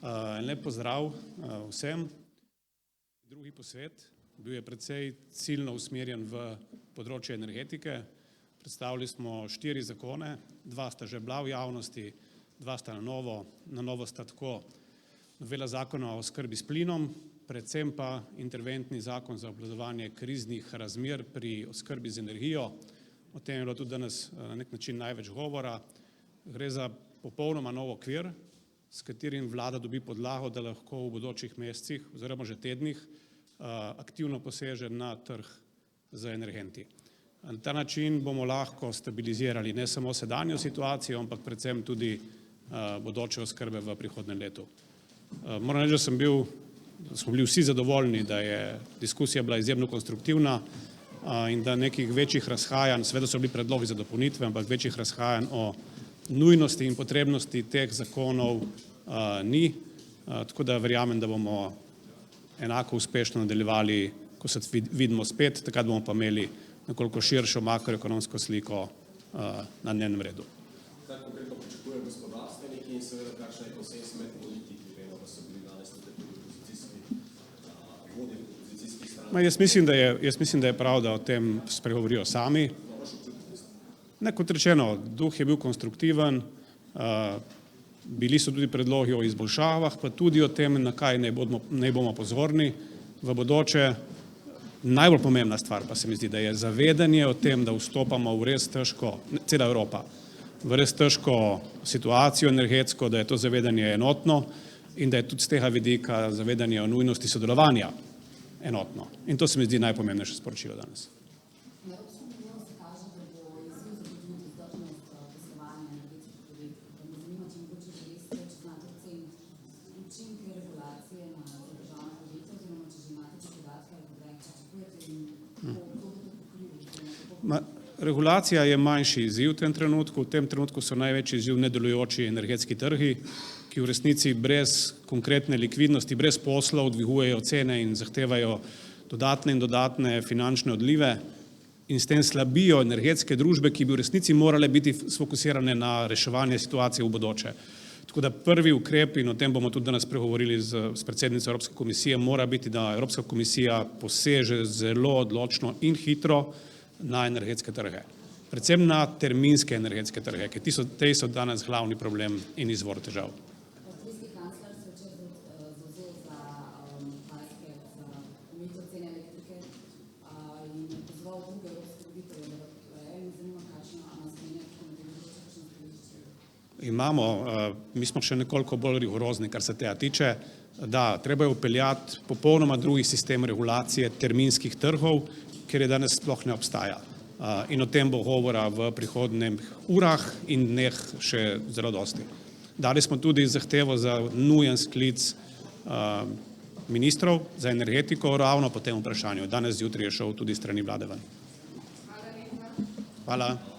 Lep pozdrav vsem. Drugi posvet bil je precej ciljno usmerjen v področje energetike. Predstavili smo 4 zakone, 2 sta že bila v javnosti, 2 sta na novo sta tako novela zakona o oskrbi s plinom, predvsem pa interventni zakon za obvladovanje kriznih razmer pri oskrbi z energijo. O tem je bilo tudi danes na nek način največ govora. Gre za popolnoma nov okvir, s katerim vlada dobi podlago, da lahko v bodočih mesecih oziroma že tednih aktivno poseže na trg z energenti. Na ta način bomo lahko stabilizirali ne samo sedanjo situacijo, ampak predvsem tudi bodoče oskrbe v prihodnjem letu. Moram reči, da smo bili vsi zadovoljni, da je diskusija bila izjemno konstruktivna in da nekih večjih razhajanj, seveda so bili predlogi za dopolnitve, ampak večjih razhajanj o nujnosti in potrebnosti teh zakonov ni, tako da verjamem, da bomo enako uspešno nadaljevali, ko se vidimo spet, takrat bomo pa imeli nekoliko širšo makroekonomsko sliko na dnevnem redu. Kaj konkretno pričakuje gospodarstveniki in seveda kakšna je konsenz med politiki, vemo, da so bili danes tudi vodje opozicijskih strank? Jaz mislim, da je prav, da o tem spregovorijo sami. Kot rečeno, duh je bil konstruktiven, bili so tudi predlogi o izboljšavah, pa tudi o tem, na kaj naj bomo pozorni v bodoče. Najbolj pomembna stvar pa se mi zdi, da je zavedanje o tem, da vstopamo v res težko, cela Evropa, v res težko situacijo energetsko, da je to zavedanje enotno in da je tudi z tega vidika zavedanje o nujnosti sodelovanja enotno. In to se mi zdi najpomembnejše sporočilo danes. Regulacija je manjši izziv v tem trenutku. V tem trenutku so največji izziv nedelujoči energetski trgi, ki v resnici brez konkretne likvidnosti, brez poslov dvigujejo cene in zahtevajo dodatne finančne odlive in s tem slabijo energetske družbe, ki bi v resnici morale biti sfokusirane na reševanje situacije v bodoče. Tako da prvi ukrep, in o tem bomo tudi danes pregovorili s predsednico Evropske komisije, mora biti, da Evropska komisija poseže zelo odločno in hitro na energetske trge. Predvsem na terminske energetske trge, ker ti so danes glavni problem in izvor težav. Mi smo še nekoliko bolj rigorozni, kar se tega tiče, da treba je vpeljati popolnoma drugi sistem regulacije terminskih trgov, ker je danes sploh ne obstaja. In o tem bo govora v prihodnjih urah in dneh še zelo dosti. Dali smo tudi zahtevo za nujen sklic ministrov za energetiko ravno po tem vprašanju. Danes zjutraj je šel tudi s strani vlade ven. Hvala.